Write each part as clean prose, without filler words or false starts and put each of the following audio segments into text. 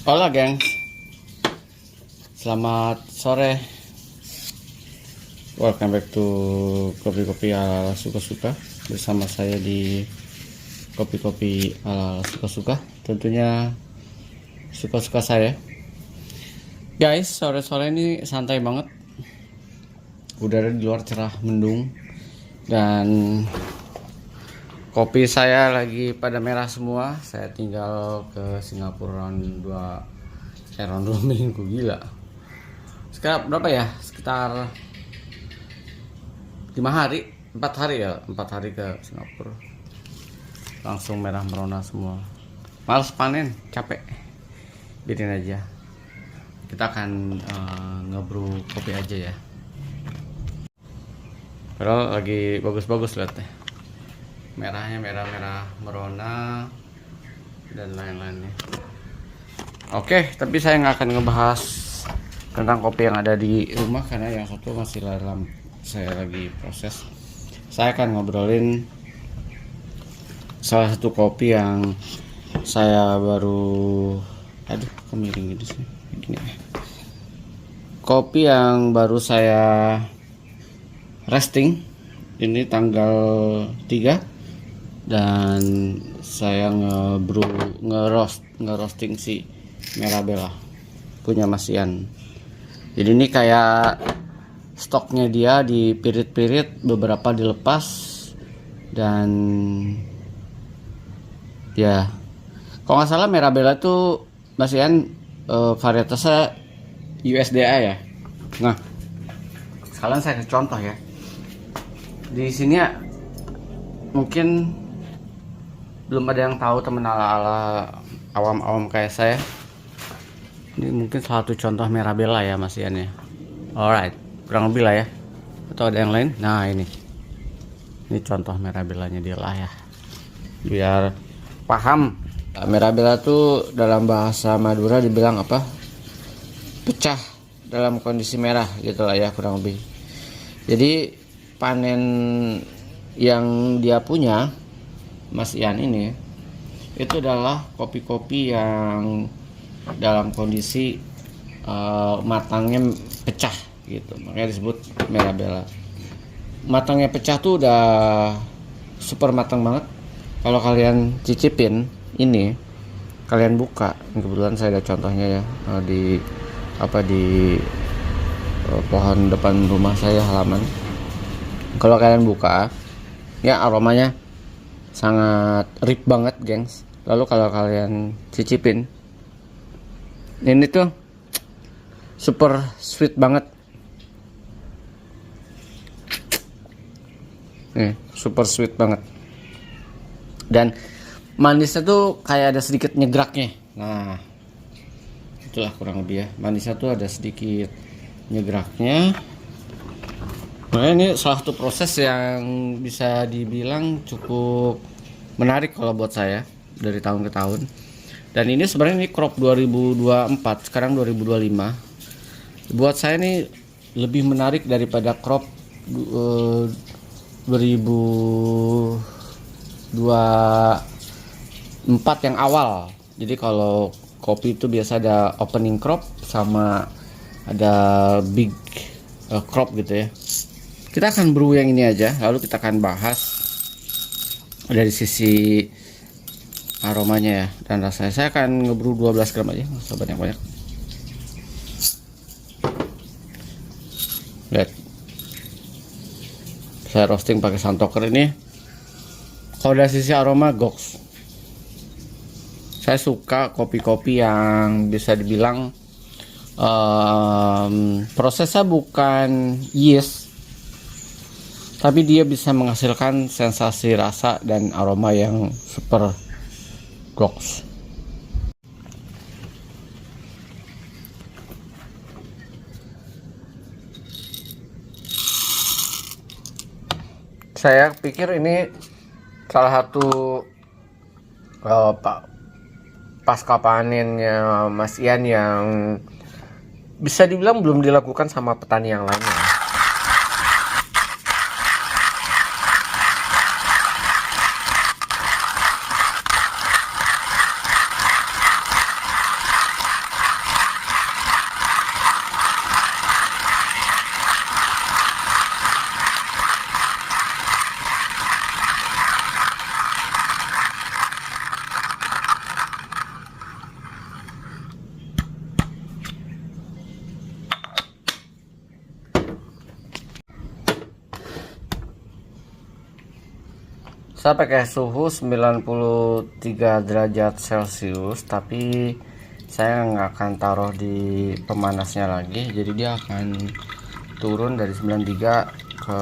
Hola gengs, selamat sore. Welcome back to kopi-kopi ala suka-suka. Bersama saya di kopi-kopi ala suka-suka. Tentunya suka-suka saya. Guys, sore-sore ini santai banget. Udara di luar cerah mendung. Dan kopi saya lagi pada merah semua. Saya tinggal ke Singapura round 2 minggu, gila. Sekarang berapa ya? Sekitar 4 hari ke Singapura. Langsung merah merona semua. Males panen, capek. Biarin aja. Kita akan ngebrew kopi aja ya. Padahal lagi bagus-bagus lihat deh. Merahnya merah merona dan lain-lainnya. Oke, tapi saya nggak akan ngebahas tentang kopi yang ada di rumah karena yang satu masih dalam saya lagi proses. Saya akan ngobrolin salah satu kopi yang saya baru kemiring gitu sih. Gini. Kopi yang baru saya resting ini tanggal 3 dan saya ngerosting si Mirabella punya Mas Ian. Jadi ini kayak stoknya dia dipirit-pirit, beberapa dilepas dan ya kalau nggak salah Mirabella tuh Mas Ian varietasnya USDA ya. Nah sekarang saya contoh ya. Di sini ya, mungkin belum ada yang tahu temen ala awam-awam kayak saya. Ini mungkin salah satu contoh Mirabella ya Mas Ian ya. Alright, kurang lebih lah ya. Atau ada yang lain? Nah ini contoh Mirabellanya dia lah ya. Biar paham. Mirabella tuh dalam bahasa Madura dibilang apa? Pecah dalam kondisi merah gitu lah ya kurang lebih. Jadi panen yang dia punya Mas Ian ini itu adalah kopi-kopi yang dalam kondisi matangnya pecah gitu, makanya disebut Mirabella. Matangnya pecah tuh udah super matang banget. Kalau kalian cicipin ini, kalian buka, kebetulan saya ada contohnya ya di pohon depan rumah saya, halaman. Kalau kalian buka ya aromanya sangat rich banget gengs. Lalu kalau kalian cicipin ini tuh super sweet banget nih, super sweet banget dan manisnya tuh kayak ada sedikit nyegraknya. Nah itulah kurang lebih ya, manisnya tuh ada sedikit nyegraknya. Nah, ini salah satu proses yang bisa dibilang cukup menarik kalau buat saya dari tahun ke tahun. Dan ini sebenarnya ini crop 2024, sekarang 2025. Buat saya ini lebih menarik daripada crop 2024 yang awal. Jadi kalau kopi itu biasa ada opening crop sama ada big crop gitu ya. Kita akan brew yang ini aja, lalu kita akan bahas dari sisi aromanya ya dan rasanya. Saya akan ngebrew 12 gram aja, nggak usah banyak-banyak. Lihat, saya roasting pakai santoker ini. Kalau dari sisi aroma goks, saya suka kopi-kopi yang bisa dibilang prosesnya bukan yeast, tapi dia bisa menghasilkan sensasi rasa dan aroma yang super goks. Saya pikir ini salah satu pasca panennya Mas Ian yang bisa dibilang belum dilakukan sama petani yang lainnya. Saya pakai suhu 93 derajat Celcius, tapi saya nggak akan taruh di pemanasnya lagi, jadi dia akan turun dari 93 ke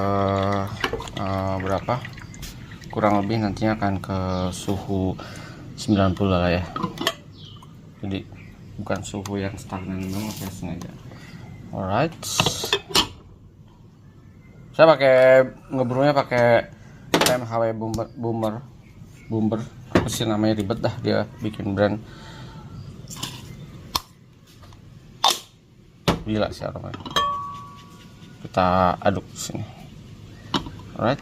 berapa, kurang lebih nantinya akan ke suhu 90 lah ya. Jadi bukan suhu yang stagnan banget ya, sengaja. Alright, saya pakai ngebrunya pakai HW Boomer, apa sih namanya, ribet dah, dia bikin brand gila sih aromanya. Kita aduk di sini. Alright,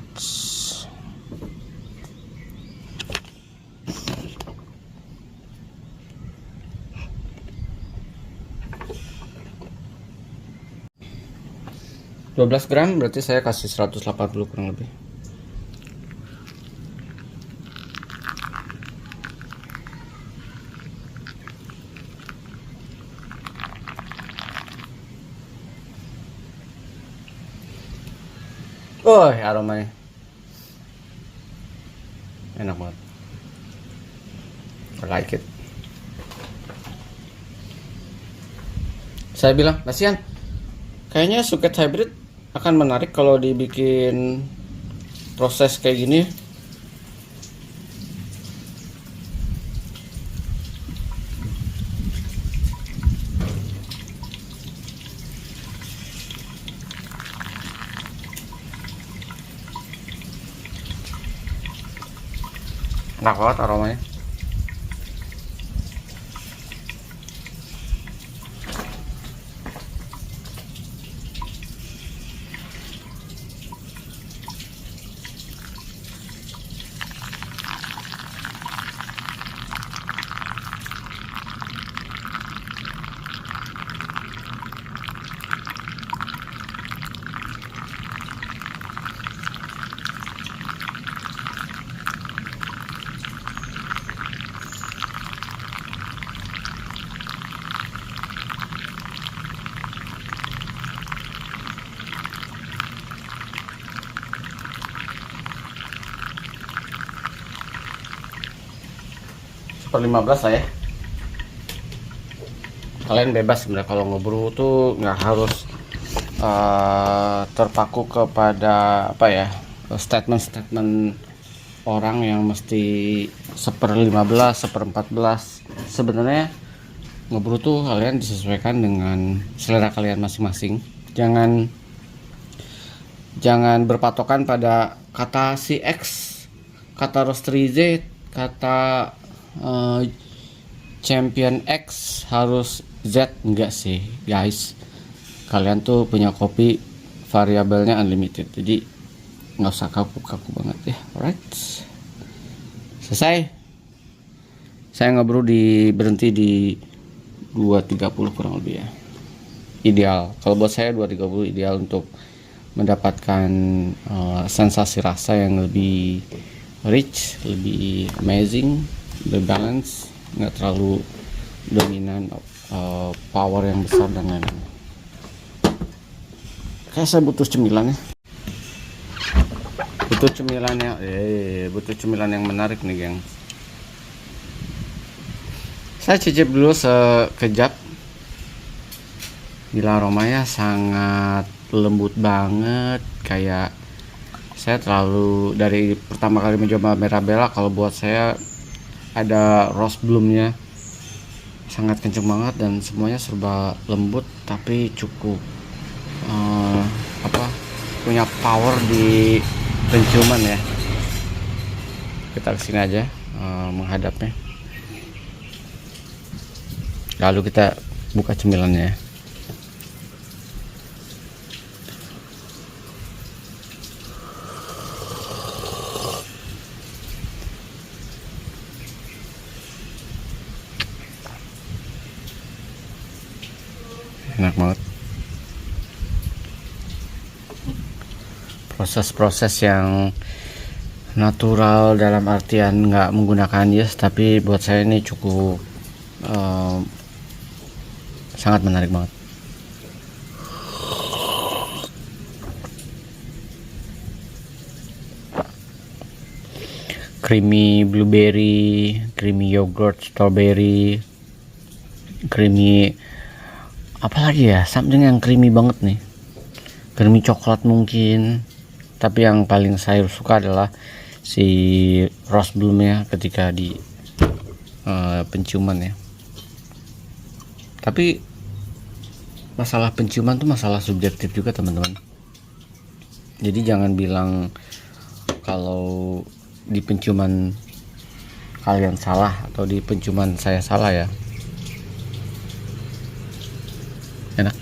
(12 gram) berarti saya kasih 180 kurang lebih. Oh, aromanya enak banget. I like it. Saya bilang, Basian, kayaknya Suket Hybrid akan menarik kalau dibikin proses kayak gini. Enak banget aromanya. Per 15 lah ya. Kalian bebas sebenarnya kalau ngebrew tuh, nggak harus terpaku kepada apa ya, statement orang yang mesti 1/15, 1/14. Sebenarnya ngebrew tuh kalian disesuaikan dengan selera kalian masing-masing. Jangan berpatokan pada kata si X, kata Roastery Z, kata Champion X harus Z. Enggak sih guys, kalian tuh punya kopi variabelnya unlimited, jadi nggak usah kaku-kaku banget ya. Alright, selesai. Saya ngebrew berhenti di 230 kurang lebih ya, ideal. Kalau buat saya 230 ideal untuk mendapatkan sensasi rasa yang lebih rich, lebih amazing, lebih balance, nggak terlalu dominan, power yang besar dan lain-lain. Kayak saya butuh cemilan ya, butuh cemilan yang menarik nih geng. Saya cicip dulu sekejap. Gila, aromanya sangat lembut banget. Kayak saya dari pertama kali mencoba Mirabella, kalau buat saya ada rose bloomnya sangat kenceng banget dan semuanya serba lembut tapi cukup punya power di penciuman ya. Kita kesini aja menghadapnya, lalu kita buka cemilannya. Enak banget. Proses-proses yang natural dalam artian nggak menggunakan yeast, tapi buat saya ini cukup sangat menarik banget. creamy blueberry, creamy yogurt, strawberry, creamy apalagi ya, something yang creamy banget nih, creamy coklat mungkin. Tapi yang paling saya suka adalah si rose bloomnya ketika di penciuman ya. Tapi masalah penciuman tuh masalah subjektif juga teman-teman. Jadi jangan bilang kalau di penciuman kalian salah atau di penciuman saya salah ya. Enak.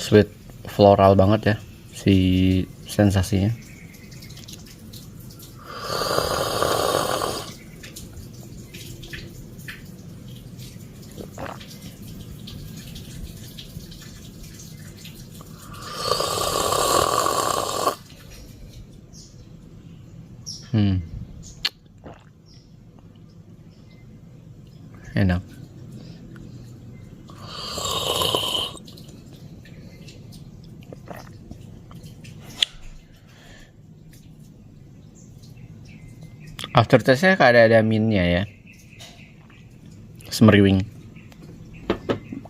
Sweet floral banget ya si sensasinya. Enak. Aftertaste-nya kayak ada minnya ya, semeriwing.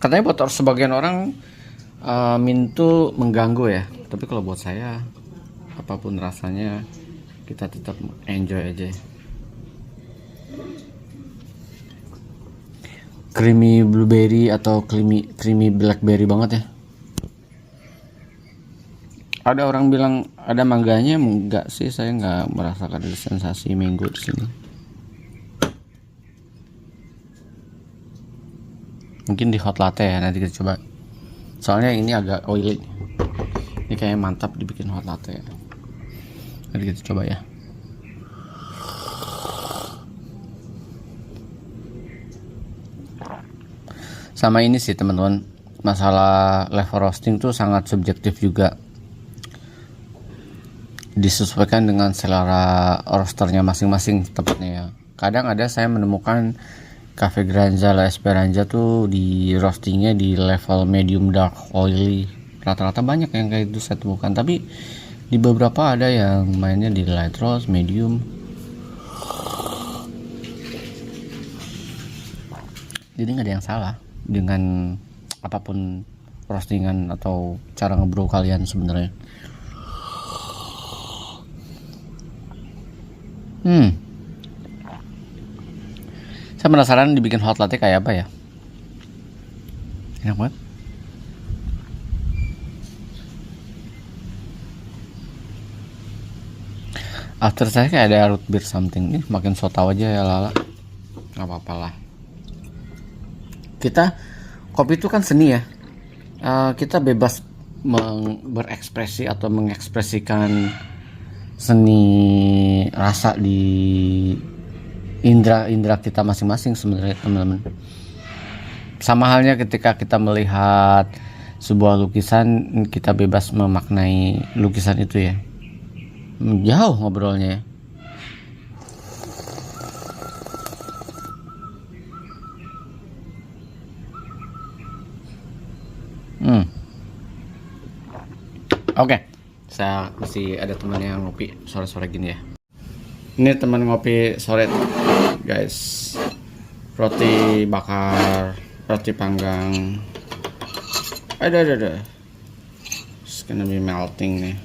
Katanya buat sebagian orang mint tuh mengganggu ya, tapi kalau buat saya apapun rasanya kita tetap enjoy aja. Creamy blueberry atau creamy blackberry banget ya. Ada orang bilang ada mangganya, enggak sih, saya nggak merasakan ada sensasi mango di sini. Mungkin di hot latte ya, nanti kita coba. Soalnya ini agak oily. Ini kayaknya mantap dibikin hot latte ya. Nanti kita coba ya. Sama ini sih teman-teman, masalah level roasting tuh sangat subjektif juga, disesuaikan dengan selera roasternya masing-masing tempatnya ya. Kadang ada saya menemukan Cafe Granza La Esperanza tuh di roastingnya di level medium dark oily, rata-rata banyak yang kayak itu saya temukan. Tapi di beberapa ada yang mainnya di light roast, medium. Jadi nggak ada yang salah dengan apapun roastingan atau cara ngebrew kalian sebenarnya. Saya penasaran dibikin hot latte kayak apa ya. Enak banget. After saya kayak ada root beer something. Nih makin so tau aja ya Lala. Gak apa-apa lah. Kita kopi itu kan seni ya. Kita bebas berekspresi atau mengekspresikan seni rasa di indra kita masing-masing sebenarnya teman-teman. Sama halnya ketika kita melihat sebuah lukisan, kita bebas memaknai lukisan itu ya. Jauh ngobrolnya ya. Oke. Saya masih ada teman yang ngopi sore-sore gini ya. Ini teman ngopi sore guys. Roti bakar, roti panggang. Ada. It's gonna be melting nih.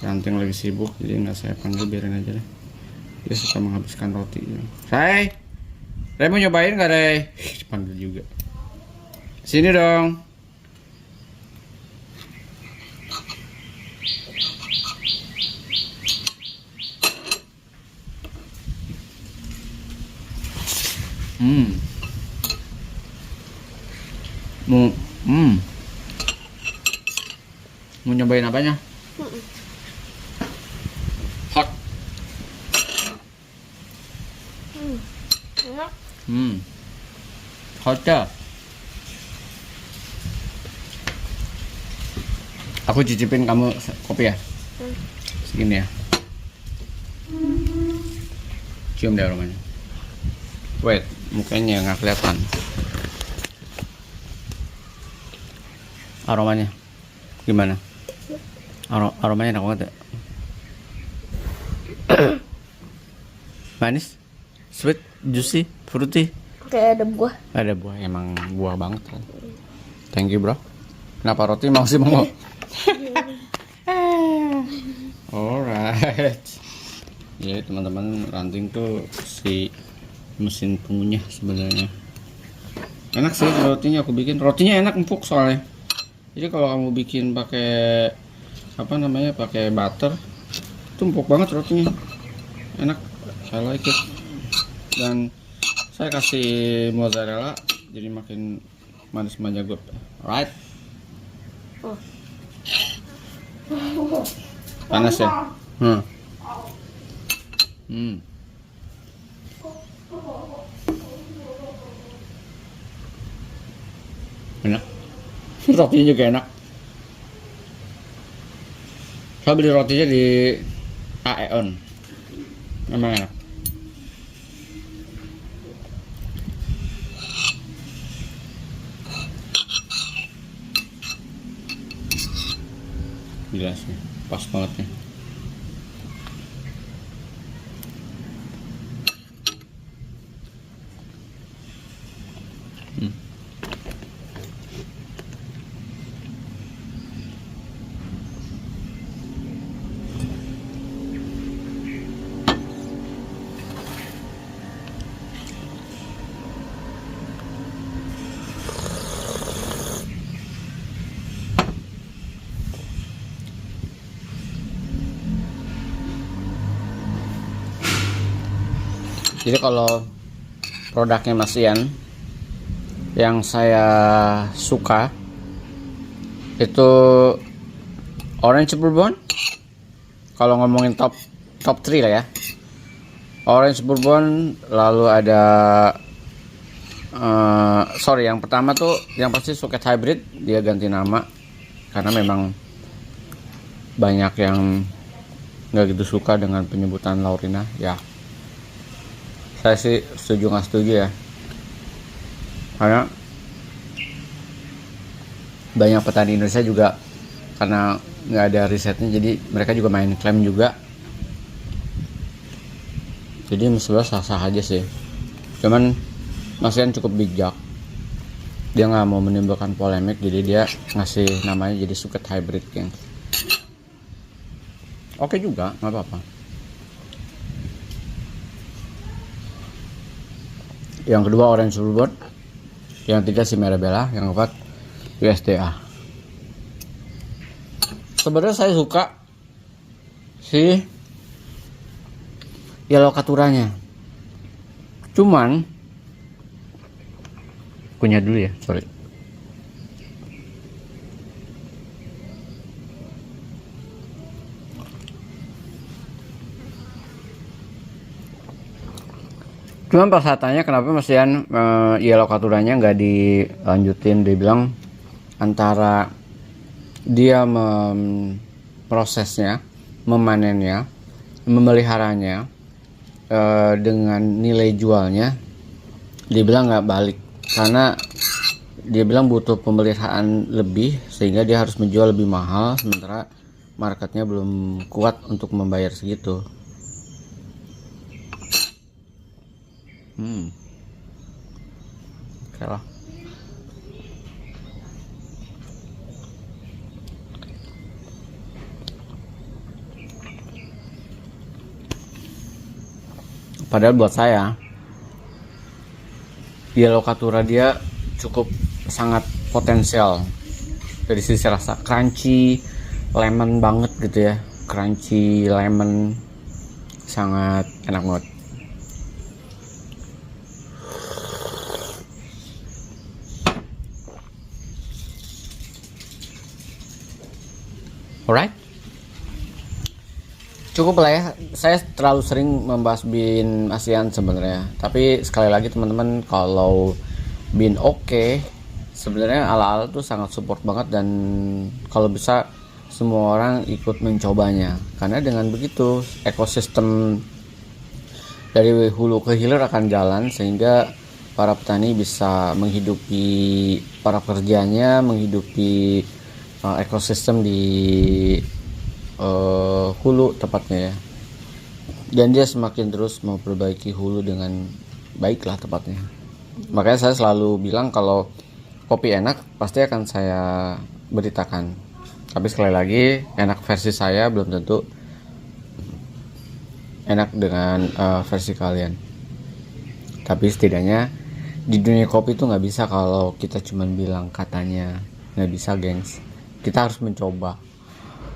Ranting lagi sibuk, jadi nggak saya panggil, biarin aja deh. Dia suka menghabiskan roti. Ray mau nyobain nggak Ray? Dipanggil juga. Sini dong. Mau nyobain apanya? Hot. Enak. Hot ya? Aku cicipin kamu kopi ya? Segini ya. Cium deh aromanya. Wait. mukanya nggak kelihatan. Aromanya gimana? Aromanya enak banget ya. Manis, sweet, juicy, fruity. Kayak ada buah. Ada buah, emang buah banget kan. Thank you bro. Kenapa roti mau sih mau? Alright. Ya teman-teman, ranting tuh si mesin pengunyah sebenarnya. Enak sih rotinya, aku bikin rotinya enak, empuk soalnya. Jadi kalau kamu bikin pakai apa namanya, pakai butter, tuh empuk banget rotinya. Enak, I like it. Dan saya kasih mozzarella jadi makin manis manja gue. Alright. Panas ya? Enak. Rotinya juga enak. Saya beli rotinya di Aeon. Memang enak. Gila sih, pas banget nih. Jadi kalau produknya Mas Ian yang saya suka itu Orange Bourbon. Kalau ngomongin top 3 lah ya, Orange Bourbon, lalu ada yang pertama tuh yang pasti Suket Hybrid. Dia ganti nama karena memang banyak yang nggak gitu suka dengan penyebutan Laurina ya. Saya sih setuju nggak setuju ya, karena banyak petani Indonesia juga karena nggak ada risetnya, jadi mereka juga main klaim juga. Jadi sebenarnya sah-sah aja sih, cuman Mas Ian cukup bijak, dia nggak mau menimbulkan polemik, jadi dia ngasih namanya jadi Suket Hybrid, geng. Oke juga, nggak apa-apa. Yang kedua Orange Bourbon, yang ketiga si Mirabella, yang keempat USDA. Sebenarnya saya suka si Yellow Caturranya, cuman punya dulu ya, sorry. Cuman pas saya tanya kenapa Mas Ian Yellow Caturranya nggak dilanjutin, dia bilang antara dia memprosesnya, memanennya, memeliharanya dengan nilai jualnya, dia bilang nggak balik, karena dia bilang butuh pemeliharaan lebih sehingga dia harus menjual lebih mahal, sementara marketnya belum kuat untuk membayar segitu. Oke lah. Padahal buat saya Yellow Caturra dia cukup sangat potensial dari sisi rasa, crunchy lemon banget gitu ya, crunchy lemon, sangat enak banget. Alright, cukup lah ya. Saya terlalu sering membahas bin ASEAN sebenarnya, tapi sekali lagi teman-teman, kalau bin oke, sebenarnya ala-ala tuh sangat support banget, dan kalau bisa semua orang ikut mencobanya, karena dengan begitu ekosistem dari hulu ke hilir akan jalan, sehingga para petani bisa menghidupi para pekerjanya, menghidupi ekosistem di hulu tepatnya ya. Dan dia semakin terus memperbaiki hulu dengan baik lah tepatnya. Makanya saya selalu bilang kalau kopi enak pasti akan saya beritakan. Tapi sekali lagi, enak versi saya belum tentu enak dengan versi kalian. Tapi setidaknya di dunia kopi itu nggak bisa kalau kita cuma bilang katanya, nggak bisa gengs. Kita harus mencoba.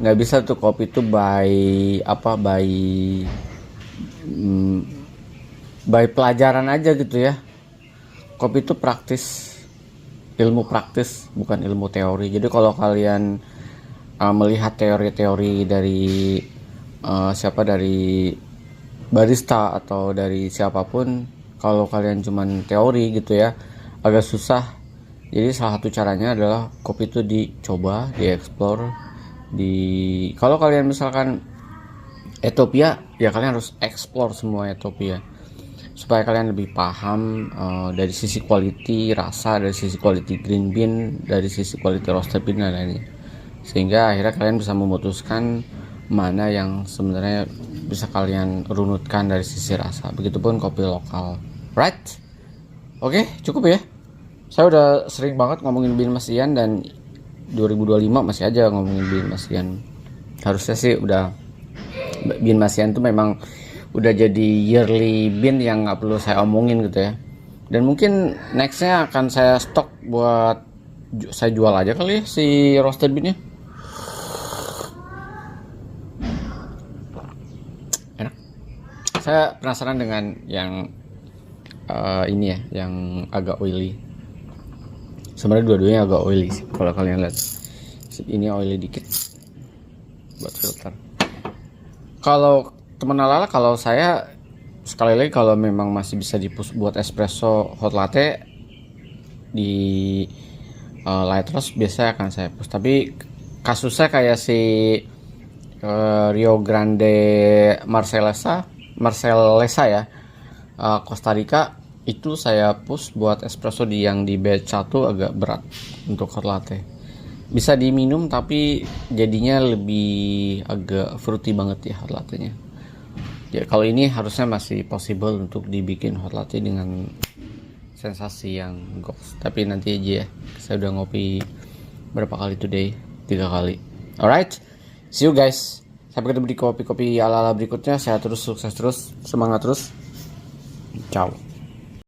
Nggak bisa tuh kopi itu by pelajaran aja gitu ya. Kopi itu praktis, ilmu praktis bukan ilmu teori. Jadi kalau kalian melihat teori-teori dari dari barista atau dari siapapun, kalau kalian cuman teori gitu ya, agak susah. Jadi salah satu caranya adalah kopi itu dicoba, dieksplor. Kalau kalian misalkan Ethiopia, ya kalian harus explore semua Ethiopia supaya kalian lebih paham dari sisi quality rasa, dari sisi quality green bean, dari sisi quality roasted bean dan lainnya, sehingga akhirnya kalian bisa memutuskan mana yang sebenarnya bisa kalian runutkan dari sisi rasa. Begitupun kopi lokal, right? Oke, cukup ya. Saya udah sering banget ngomongin Bin Mas Ian, dan 2025 masih aja ngomongin Bin Mas Ian. Harusnya sih udah, Bin Mas Ian tuh memang udah jadi yearly bin yang nggak perlu saya omongin gitu ya. Dan mungkin nextnya akan saya stok buat saya jual aja kali ya si roasted beannya. Enak. Saya penasaran dengan yang ini ya, yang agak oily. Sebenarnya dua-duanya agak oily sih kalau kalian lihat. Ini oily dikit buat filter. Kalau teman Alala, kalau saya sekali lagi kalau memang masih bisa dipush buat espresso hot latte di light roast, biasanya akan saya push. Tapi kasusnya kayak si Rio Grande Marcellesa ya, Costa Rica, itu saya push buat espresso yang di batch 1 agak berat untuk hot latte. Bisa diminum tapi jadinya lebih agak fruity banget ya hot latte-nya. Ya, kalau ini harusnya masih possible untuk dibikin hot latte dengan sensasi yang goks. Tapi nanti aja ya. Saya udah ngopi berapa kali today? 3 kali. Alright, see you guys. Sampai ketemu di kopi-kopi ala-ala berikutnya. Saya terus sukses terus, semangat terus. Ciao.